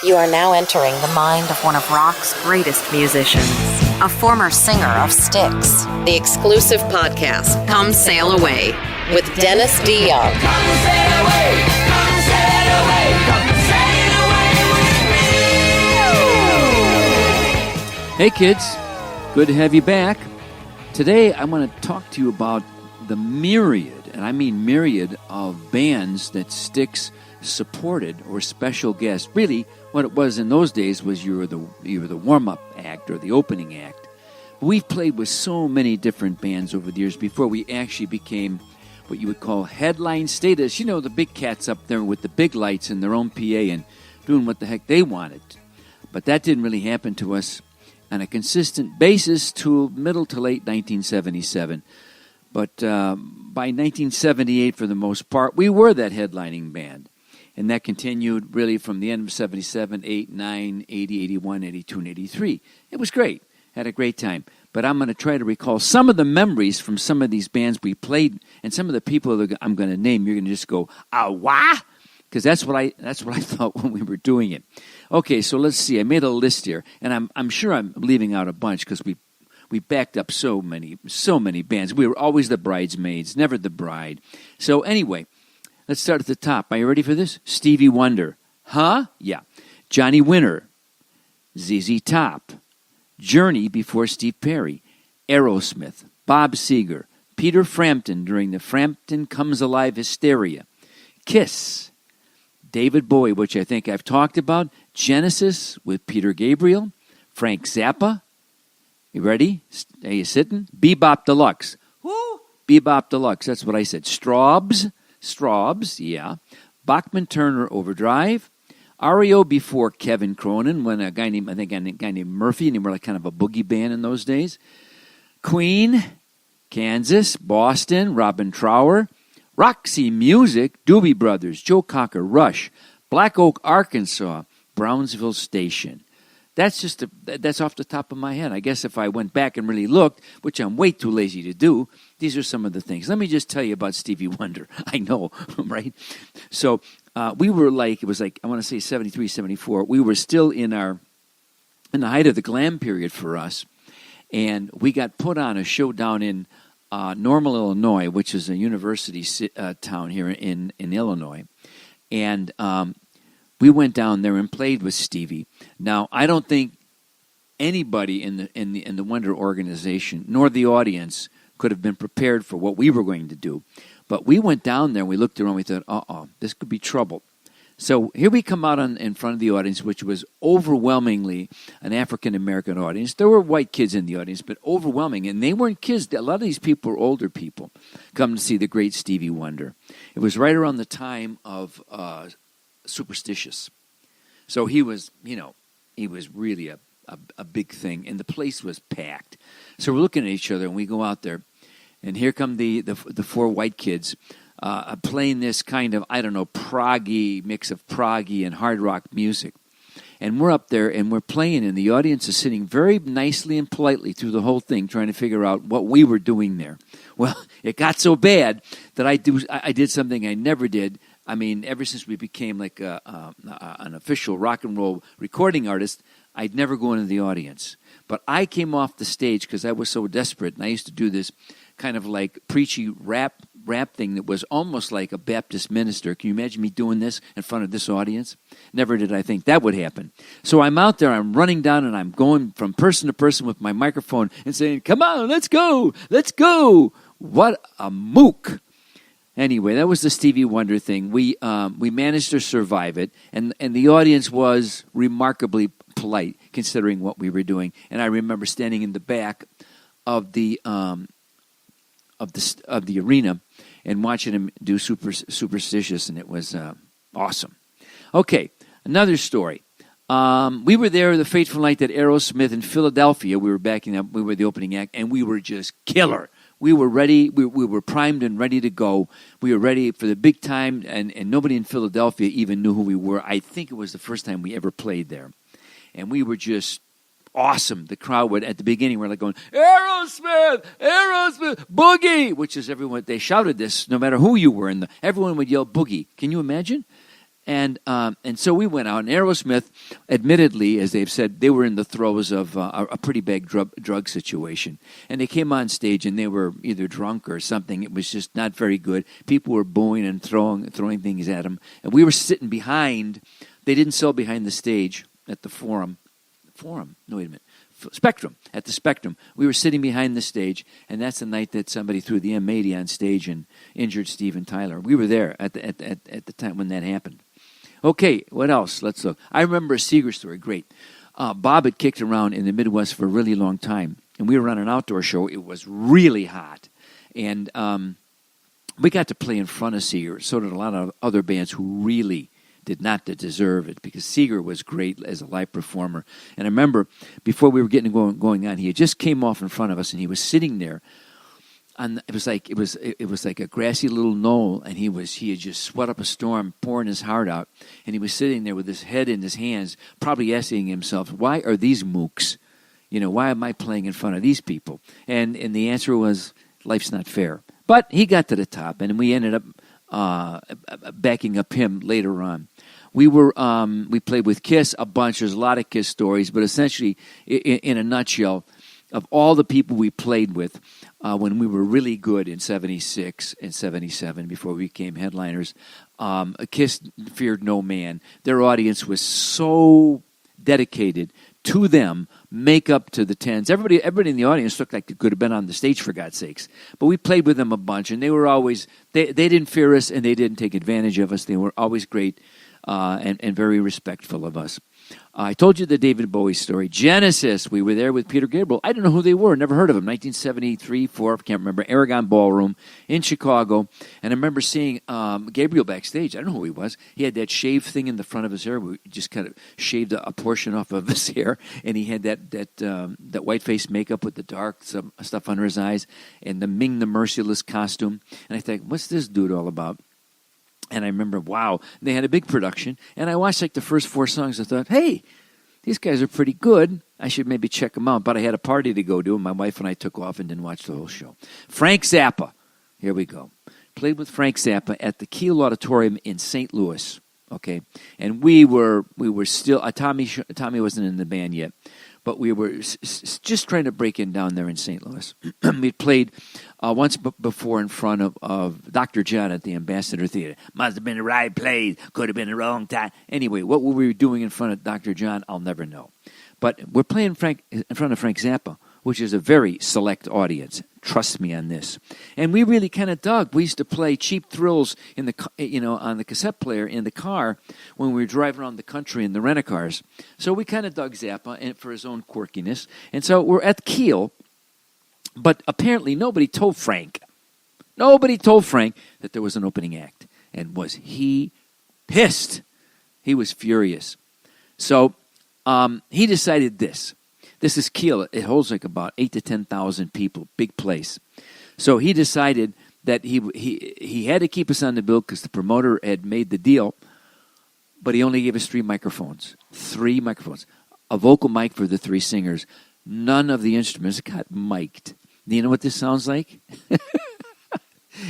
You are now entering the mind of one of rock's greatest musicians, a former singer of Styx. The exclusive podcast, Come Sail Away, with Dennis DeYoung. Come sail away, come sail away, come sail away with me. Hey kids, good to have you back. Today I want to talk to you about the myriad, and I mean myriad, of bands that Styx supported or special guests. Really, what it was in those days was you were the warm-up act or the opening act. We've played with so many different bands over the years before we actually became what you would call headline status. You know, the big cats up there with the big lights and their own PA and doing what the heck they wanted. But that didn't really happen to us on a consistent basis till middle to late 1977. But by 1978, for the most part, we were that headlining band. And that continued really from the end of 77, 8, 9, 80, 81, 82, and 83. It was great. Had a great time. But I'm going to try to recall some of the memories from some of these bands we played, and some of the people that I'm going to name. You're going to just go, wah? Because that's what I thought when we were doing it. Okay, so let's see. I made a list here, and I'm sure I'm leaving out a bunch because we backed up so many bands. We were always the bridesmaids, never the bride. So anyway, let's start at the top. Are you ready for this? Stevie Wonder. Huh? Yeah. Johnny Winter. ZZ Top. Journey before Steve Perry. Aerosmith. Bob Seger. Peter Frampton during the Frampton Comes Alive hysteria. Kiss. David Bowie, which I think I've talked about. Genesis with Peter Gabriel. Frank Zappa. You ready? Are you sitting? Bebop Deluxe. Who? Bebop Deluxe. That's what I said. Straubs, yeah. Bachman Turner Overdrive. REO before Kevin Cronin, when a guy named Murphy, and they were like kind of a boogie band in those days. Queen, Kansas, Boston, Robin Trower. Roxy Music, Doobie Brothers, Joe Cocker, Rush. Black Oak, Arkansas, Brownsville Station. That's off the top of my head. I guess if I went back and really looked, which I'm way too lazy to do, these are some of the things. Let me just tell you about Stevie Wonder. I know, right? So we were like, it was like, I want to say 73, 74. We were still in the height of the glam period for us. And we got put on a show down in Normal, Illinois, which is a university town here in Illinois. And we went down there and played with Stevie. Now, I don't think anybody in the Wonder organization, nor the audience, could have been prepared for what we were going to do. But we went down there and we looked around and we thought, this could be trouble. So here we come out in front of the audience, which was overwhelmingly an African-American audience. There were white kids in the audience, but overwhelming. And they weren't kids. A lot of these people were older people come to see the great Stevie Wonder. It was right around the time of Superstitious. So he was really a big thing, and the place was packed. So we're looking at each other, and we go out there, and here come the four white kids playing this kind of, proggy, mix of proggy and hard rock music. And we're up there, and we're playing, and the audience is sitting very nicely and politely through the whole thing, trying to figure out what we were doing there. Well, it got so bad that I did something I never did. I mean, ever since we became like an official rock and roll recording artist, I'd never go into the audience. But I came off the stage because I was so desperate, and I used to do this kind of like preachy rap thing that was almost like a Baptist minister. Can you imagine me doing this in front of this audience? Never did I think that would happen. So I'm out there, I'm running down, and I'm going from person to person with my microphone and saying, "Come on, let's go, let's go." What a mook. Anyway, that was the Stevie Wonder thing. We managed to survive it, and the audience was remarkably polite considering what we were doing. And I remember standing in the back of the arena and watching him do Superstitious, and it was awesome. Okay, another story. We were there the fateful night that Aerosmith in Philadelphia. We were backing up. We were the opening act, and we were just killer. We were ready. We were primed and ready to go. We were ready for the big time, and nobody in Philadelphia even knew who we were. I think it was the first time we ever played there. And we were just awesome. The crowd would, at the beginning, were like going, Aerosmith, Aerosmith, Boogie, which is everyone, they shouted this no matter who you were, and everyone would yell Boogie. Can you imagine? And so we went out, and Aerosmith, admittedly, as they've said, they were in the throes of a pretty big drug situation. And they came on stage, and they were either drunk or something. It was just not very good. People were booing and throwing things at them. And we were sitting behind. They didn't sell behind the stage at the Forum. No, wait a minute. Spectrum, at the Spectrum. We were sitting behind the stage, and that's the night that somebody threw the M80 on stage and injured Steven Tyler. We were there at the time when that happened. Okay, what else? Let's look. I remember a Seeger story. Great. Bob had kicked around in the Midwest for a really long time, and we were on an outdoor show. It was really hot, and we got to play in front of Seeger. So did a lot of other bands who really did not deserve it, because Seeger was great as a live performer. And I remember before we were getting going on, he had just came off in front of us, and he was sitting there. It was like a grassy little knoll, and he had just sweat up a storm, pouring his heart out, and he was sitting there with his head in his hands, probably asking himself, "Why are these mooks? Why am I playing in front of these people?" And the answer was, life's not fair. But he got to the top, and we ended up backing up him later on. We played with Kiss a bunch. There's a lot of Kiss stories, but essentially, in a nutshell, of all the people we played with when we were really good in 76 and 77 before we became headliners, Kiss feared no man. Their audience was so dedicated to them, make up to the tens. Everybody in the audience looked like they could have been on the stage, for God's sakes. But we played with them a bunch, and they were always, they didn't fear us, and they didn't take advantage of us. They were always great and very respectful of us. I told you the David Bowie story. Genesis, we were there with Peter Gabriel. I don't know who they were, never heard of them. 1973, 4, I can't remember. Aragon Ballroom in Chicago. And I remember seeing Gabriel backstage. I don't know who he was. He had that shave thing in the front of his hair. We just kind of shaved a portion off of his hair. And he had that white face makeup with the dark stuff under his eyes and the Ming the Merciless costume. And I thought, what's this dude all about? And I remember, wow, they had a big production. And I watched like the first 4 songs. I thought, hey, these guys are pretty good. I should maybe check them out. But I had a party to go to, and my wife and I took off and didn't watch the whole show. Frank Zappa. Here we go. Played with Frank Zappa at the Kiel Auditorium in St. Louis. Okay, and we were still, Tommy wasn't in the band yet, but we were just trying to break in down there in St. Louis. We'd played once before in front of Dr. John at the Ambassador Theater. Must have been the right place, could have been the wrong time. Anyway, what were we doing in front of Dr. John, I'll never know. But we're playing in front of Frank Zappa, which is a very select audience. Trust me on this. And we really kind of dug. We used to play Cheap Thrills on the cassette player in the car when we were driving around the country in the rent-a-cars. So we kind of dug Zappa for his own quirkiness. And so we're at Kiel, but apparently nobody told Frank that there was an opening act. And was he pissed? He was furious. So he decided this. This is Kiel. It holds like about 8,000 to 10,000 people, big place. So he decided that he had to keep us on the bill because the promoter had made the deal, but he only gave us 3 microphones. 3 microphones. A vocal mic for the 3 singers. None of the instruments got mic'd. Do you know what this sounds like?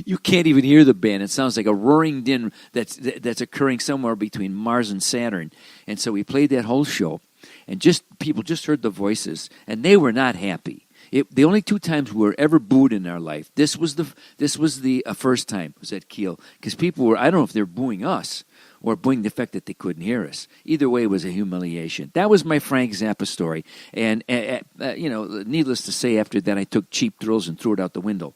You can't even hear the band. It sounds like a roaring din that's occurring somewhere between Mars and Saturn. And so we played that whole show. And people just heard the voices, and they were not happy. The only 2 times we were ever booed in our life. This was the first time was at Kiel, because people were, I don't know if they were booing us or booing the fact that they couldn't hear us. Either way, it was a humiliation. That was my Frank Zappa story. And needless to say, after that, I took Cheap Thrills and threw it out the window.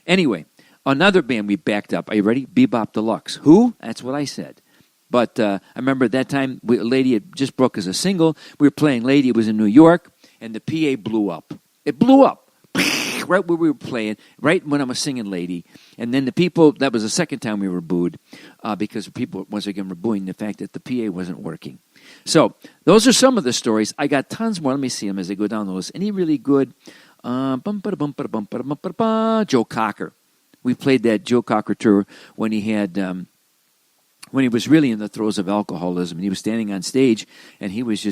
Anyway, another band we backed up. Are you ready? Bebop Deluxe. Who? That's what I said. But I remember at that time, Lady had just broke as a single. We were playing Lady. It was in New York, and the PA blew up. It blew up right where we were playing, right when I was singing Lady. And then the people, that was the second time we were booed because people, once again, were booing the fact that the PA wasn't working. So those are some of the stories. I got tons more. Let me see them as I go down the list. Any really good? Joe Cocker. We played that Joe Cocker tour when he had... when he was really in the throes of alcoholism, and he was standing on stage, and he was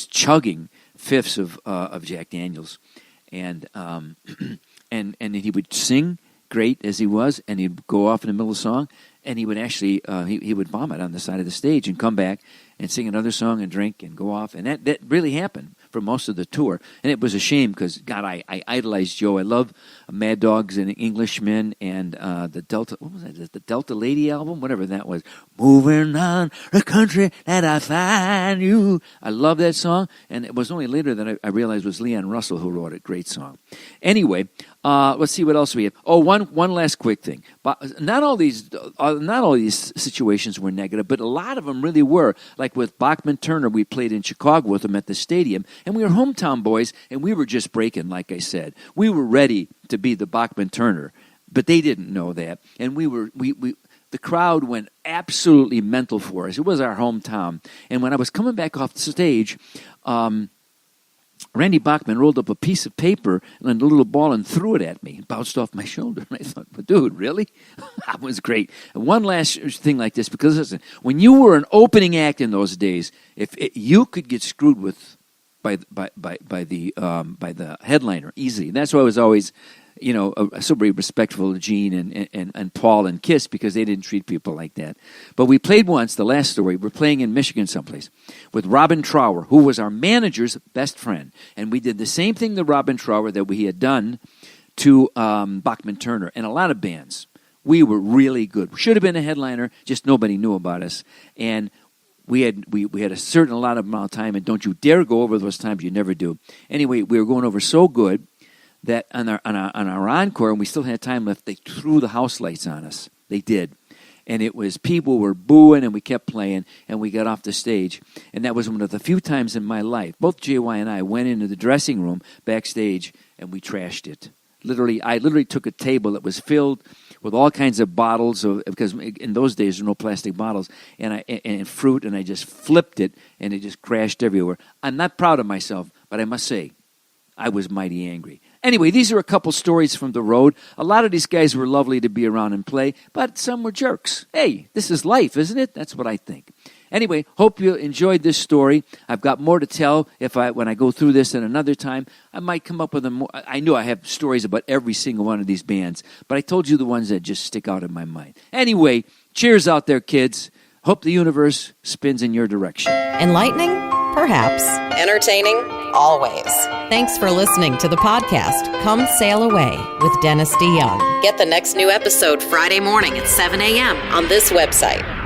chugging 5ths of Jack Daniels, and and he would sing great as he was, and he'd go off in the middle of the song, and he would actually he would vomit on the side of the stage and come back and sing another song and drink and go off. And that really happened for most of the tour. And it was a shame because, God, I idolized Joe. I love Mad Dogs and Englishmen and the Delta, what was that? The Delta Lady album? Whatever that was. Moving on the country that I find you. I love that song. And it was only later that I realized it was Leon Russell who wrote it. Great song. Anyway, let's see what else we have. Oh, one last quick thing. But not all these situations were negative, but a lot of them really were. Like with Bachman Turner, we played in Chicago with them at the stadium, and we were hometown boys, and we were just breaking, like I said. We were ready to be the Bachman Turner, but they didn't know that. And the crowd went absolutely mental for us. It was our hometown. And when I was coming back off the stage, Randy Bachman rolled up a piece of paper and a little ball and threw it at me. It bounced off my shoulder. And I thought, but dude, really? That was great. And one last thing like this, because listen, when you were an opening act in those days, you could get screwed with by the headliner easily. And that's why I was always, so very respectful of Gene and Paul and Kiss, because they didn't treat people like that. But we played once, the last story, we're playing in Michigan someplace, with Robin Trower, who was our manager's best friend. And we did the same thing to Robin Trower that we had done to Bachman Turner and a lot of bands. We were really good. We should have been a headliner, just nobody knew about us. And we had a certain amount of time, and don't you dare go over those times, you never do. Anyway, we were going over so good that on our encore, and we still had time left, they threw the house lights on us. They did. And it was, people were booing, and we kept playing, and we got off the stage. And that was one of the few times in my life, both JY and I went into the dressing room backstage, and we trashed it. I literally took a table that was filled with all kinds of bottles, because in those days there were no plastic bottles, and fruit, and I just flipped it, and it just crashed everywhere. I'm not proud of myself, but I must say, I was mighty angry. Anyway, these are a couple stories from the road. A lot of these guys were lovely to be around and play, but some were jerks. Hey, this is life, isn't it? That's what I think. Anyway, hope you enjoyed this story. I've got more to tell when I go through this at another time. I might come up with more. I know I have stories about every single one of these bands, but I told you the ones that just stick out in my mind. Anyway, cheers out there, kids. Hope the universe spins in your direction. Enlightening? Perhaps. Entertaining? Always. Thanks for listening to the podcast, Come Sail Away with Dennis DeYoung. Get the next new episode Friday morning at 7 a.m. on this website.